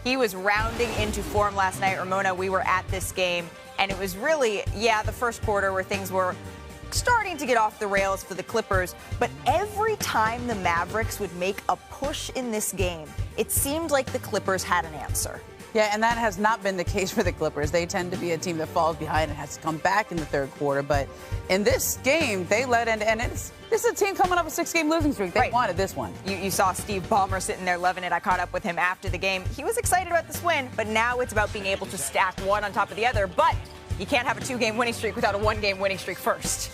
He was rounding into form last night. Ramona, we were at this game, and it was really, the first quarter where things were starting to get off the rails for the Clippers. But every time the Mavericks would make a push in this game, it seemed like the Clippers had an answer. Yeah, and that has not been the case for the Clippers. They tend to be a team that falls behind and has to come back in the third quarter. But in this game, they led, and this is a team coming off a 6-game losing streak. They wanted this one. You saw Steve Ballmer sitting there loving it. I caught up with him after the game. He was excited about this win, but now it's about being able to stack one on top of the other. But you can't have a 2-game winning streak without a 1-game winning streak first.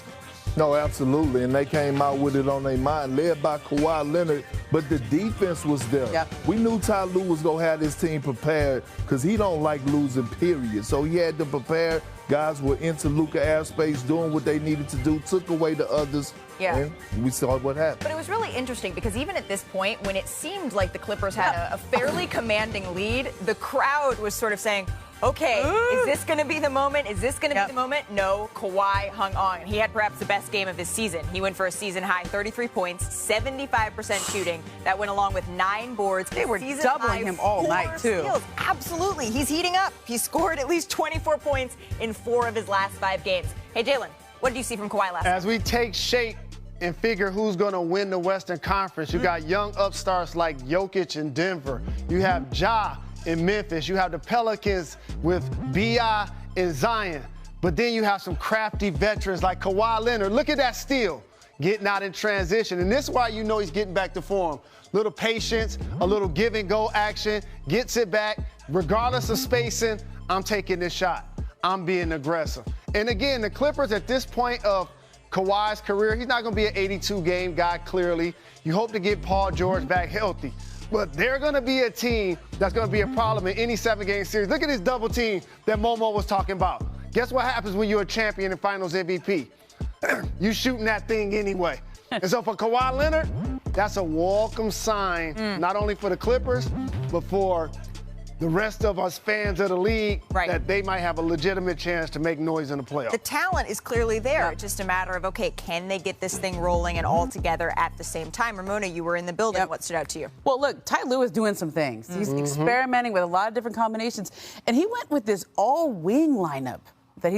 No, absolutely, and they came out with it on their mind, led by Kawhi Leonard, but the defense was there. Yep. We knew Ty Lue was going to have his team prepared because he don't like losing, period. So he had to prepare. Guys were into Luka airspace, doing what they needed to do, took away the others, and we saw what happened. But it was really interesting because even at this point, when it seemed like the Clippers had a fairly commanding lead, the crowd was sort of saying, okay, is this going to be the moment? Is this going to be the moment? No, Kawhi hung on. He had perhaps the best game of his season. He went for a season-high 33 points, 75% shooting. That went along with 9 boards. They were doubling him all night, too. Steals. Absolutely. He's heating up. He scored at least 24 points in 4 of his last 5 games. Hey, Jalen, what did you see from Kawhi last night? As we take shape and figure who's going to win the Western Conference, you got young upstarts like Jokic in Denver. You have Ja in Memphis. You have the Pelicans with B.I. and Zion. But then you have some crafty veterans like Kawhi Leonard. Look at that steal, getting out in transition. And this is why you know he's getting back to form. Little patience, a little give and go action, gets it back. Regardless of spacing, I'm taking this shot. I'm being aggressive. And again, the Clippers at this point of Kawhi's career, he's not going to be an 82-game guy, clearly. You hope to get Paul George back healthy. But they're going to be a team that's going to be a problem in any 7-game series. Look at this double team that Momo was talking about. Guess what happens when you're a champion and finals MVP? You shooting that thing anyway. And so for Kawhi Leonard, that's a welcome sign, not only for the Clippers, but for the rest of us fans of the league, that they might have a legitimate chance to make noise in the playoffs. The talent is clearly there. It's just a matter of, okay, can they get this thing rolling and all together at the same time? Ramona, you were in the building. What stood out to you? Well, look, Ty Lue is doing some things. He's experimenting with a lot of different combinations. And he went with this all-wing lineup that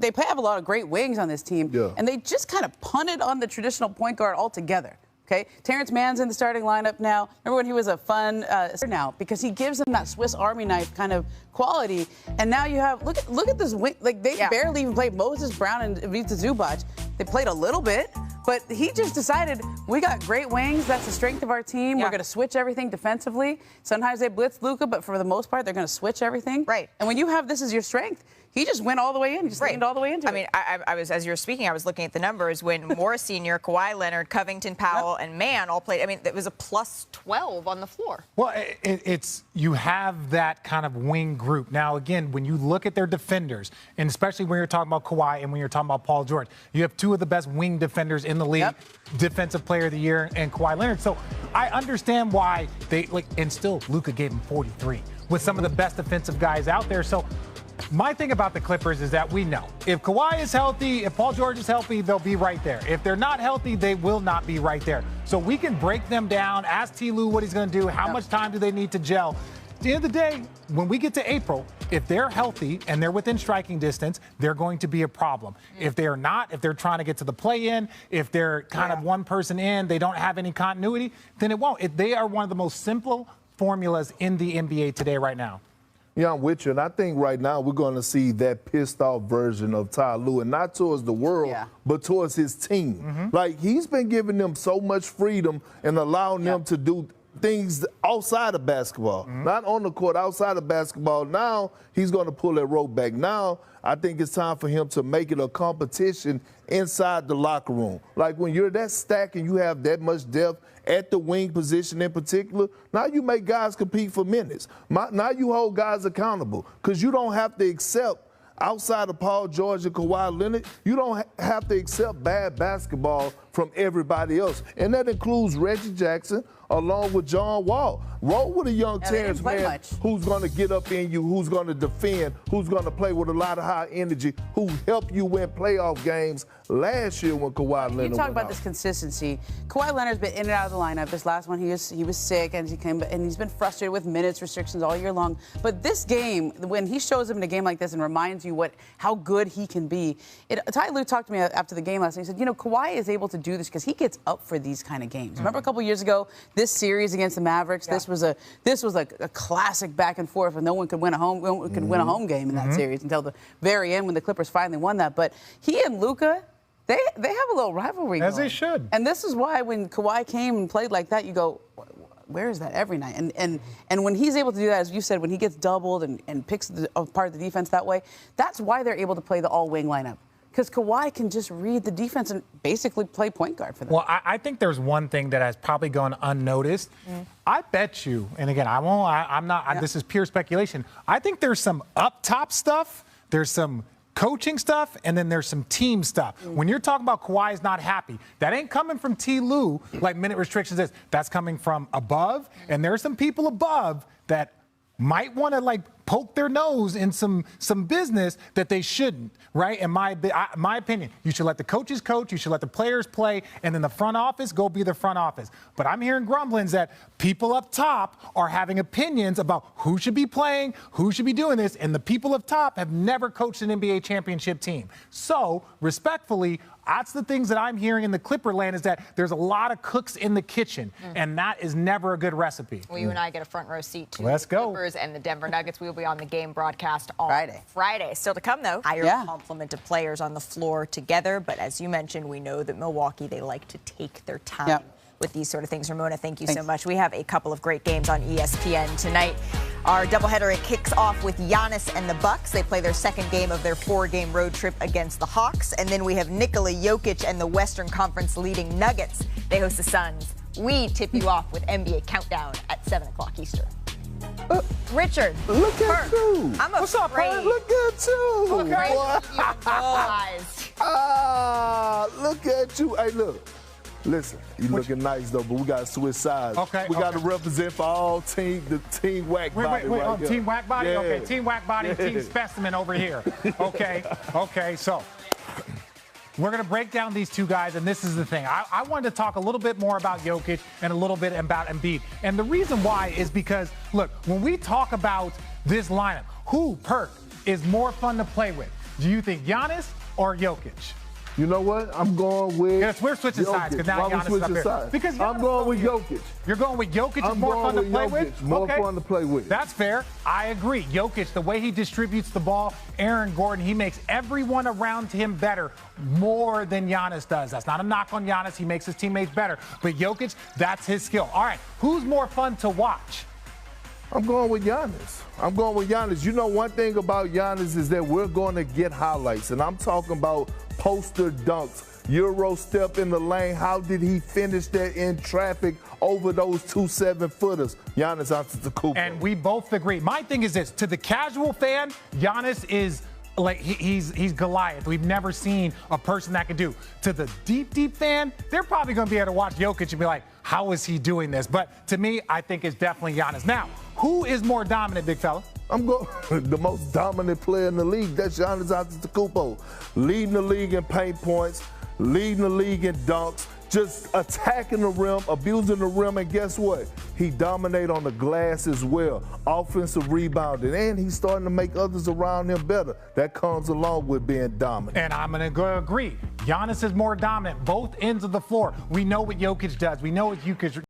they have a lot of great wings on this team. And they just kind of punted on the traditional point guard altogether. Okay, Terrence Mann's in the starting lineup now. Remember when he was a fun now because he gives them that Swiss Army knife kind of quality. And now you have look at this wing. Like they barely even played Moses Brown and Ivica Zubac. They played a little bit, but he just decided we got great wings. That's the strength of our team. We're going to switch everything defensively. Sometimes they blitz Luka, but for the most part, they're going to switch everything. And when you have this as your strength, he just went all the way in. He just leaned all the way into it. I mean, I was, as you were speaking, I was looking at the numbers when Morris Sr., Kawhi Leonard, Covington, Powell, and Mann all played. I mean, it was a plus 12 on the floor. Well, you have that kind of wing group. Now, again, when you look at their defenders, and especially when you're talking about Kawhi and when you're talking about Paul George, you have 2 of the best wing defenders in the league, Defensive Player of the Year and Kawhi Leonard. So I understand why and still Luka gave him 43 with some of the best defensive guys out there. So my thing about the Clippers is that we know if Kawhi is healthy, if Paul George is healthy, they'll be right there. If they're not healthy, they will not be right there. So we can break them down, ask T. Lue what he's going to do, how much time do they need to gel. At the end of the day, when we get to April, if they're healthy and they're within striking distance, they're going to be a problem. If they're not, if they're trying to get to the play-in, if they're kind of one person in, they don't have any continuity, then it won't. They are one of the most simple formulas in the NBA today right now. Yeah, I'm with you. And I think right now we're going to see that pissed-off version of Ty Lue, and not towards the world, but towards his team. Like, he's been giving them so much freedom and allowing them to do things outside of basketball, not on the court, outside of basketball. Now he's going to pull that rope back. Now I think it's time for him to make it a competition inside the locker room. Like when you're that stacked and you have that much depth at the wing position in particular, now you make guys compete for minutes. Now you hold guys accountable because you don't have to accept, outside of Paul George and Kawhi Leonard, you don't have to accept bad basketball from from everybody else. And that includes Reggie Jackson along with John Wall. Roll with a young Terrence Mann who's going to get up in you, who's going to defend, who's going to play with a lot of high energy, who helped you win playoff games last year when Kawhi Leonard You talk about this consistency. Kawhi Leonard's been in and out of the lineup. This last one, he was sick, and he's been frustrated with minutes restrictions all year long. But this game, when he shows up in a game like this and reminds you how good he can be, Ty Lue talked to me after the game last night. He said, Kawhi is able to do this because he gets up for these kind of games. Remember a couple years ago, this series against the Mavericks, this was like a classic back and forth, and no one could win a home game in that series until the very end when the Clippers finally won that. But he and Luka, they have a little rivalry as going. They should. And this is why when Kawhi came and played like that, you go, where is that every night? And when he's able to do that, as you said, when he gets doubled and picks apart the defense that way, that's why they're able to play the all-wing lineup. Because Kawhi can just read the defense and basically play point guard for them. Well, I think there's one thing that has probably gone unnoticed. I bet you, and again, I'm not, this is pure speculation. I think there's some up top stuff, there's some coaching stuff, and then there's some team stuff. When you're talking about Kawhi is not happy, that ain't coming from T. Lue like minute restrictions is. That's coming from above, and there are some people above that might want to poke their nose in some business that they shouldn't, right? In my opinion, you should let the coaches coach, you should let the players play, and then the front office go be the front office. But I'm hearing grumblings that people up top are having opinions about who should be playing, who should be doing this, and the people up top have never coached an NBA championship team. So, respectfully, that's the things that I'm hearing in the Clipper land is that there's a lot of cooks in the kitchen, and that is never a good recipe. Well, you and I get a front row seat to Let's the go. Clippers and the Denver Nuggets. We will be on the game broadcast on Friday. Still to come, though. Higher complement of players on the floor together. But as you mentioned, we know that Milwaukee, they like to take their time with these sort of things. Ramona, thank you so much. We have a couple of great games on ESPN tonight. Our doubleheader, it kicks off with Giannis and the Bucks. They play their second game of their 4-game road trip against the Hawks. And then we have Nikola Jokic and the Western Conference leading Nuggets. They host the Suns. We tip you off with NBA Countdown at 7 o'clock Eastern. Richard, look at you. I'm What's up, afraid. Look at you. Okay. Look at you. Hey, look. Listen, you looking nice though, but we got to switch sides. Okay. We got to represent for all the team whack body. Wait, here. team whack body? Yeah. Okay, team whack body, team specimen over here. Okay, so we're going to break down these two guys, and this is the thing. I wanted to talk a little bit more about Jokic and a little bit about Embiid. And the reason why is because, look, when we talk about this lineup, who, Perk, is more fun to play with? Do you think Giannis or Jokic? You know what? I'm going with. Yes, we're switching sides because now Giannis is up here. Because I'm going with Jokic. You're going with Jokic. Is more fun to play with. More fun to play with. That's fair. I agree. Jokic, the way he distributes the ball, Aaron Gordon, he makes everyone around him better more than Giannis does. That's not a knock on Giannis. He makes his teammates better. But Jokic, that's his skill. All right, who's more fun to watch? I'm going with Giannis. You know, one thing about Giannis is that we're going to get highlights, and I'm talking about poster dunks, Euro step in the lane. How did he finish that in traffic over those 2 7-footers? Giannis Antetokounmpo. And we both agree. My thing is this: to the casual fan, Giannis is like he's Goliath. We've never seen a person that can do. To the deep fan, they're probably going to be able to watch Jokic and be like, how is he doing this? But to me, I think it's definitely Giannis. Now, who is more dominant, big fella? I'm going the most dominant player in the league. That's Giannis Antetokounmpo, leading the league in paint points, leading the league in dunks, just attacking the rim, abusing the rim, and guess what? He dominates on the glass as well. Offensive rebounding, and he's starting to make others around him better. That comes along with being dominant. And I'm going to agree. Giannis is more dominant, both ends of the floor. We know what Jokic does. We know what Jokic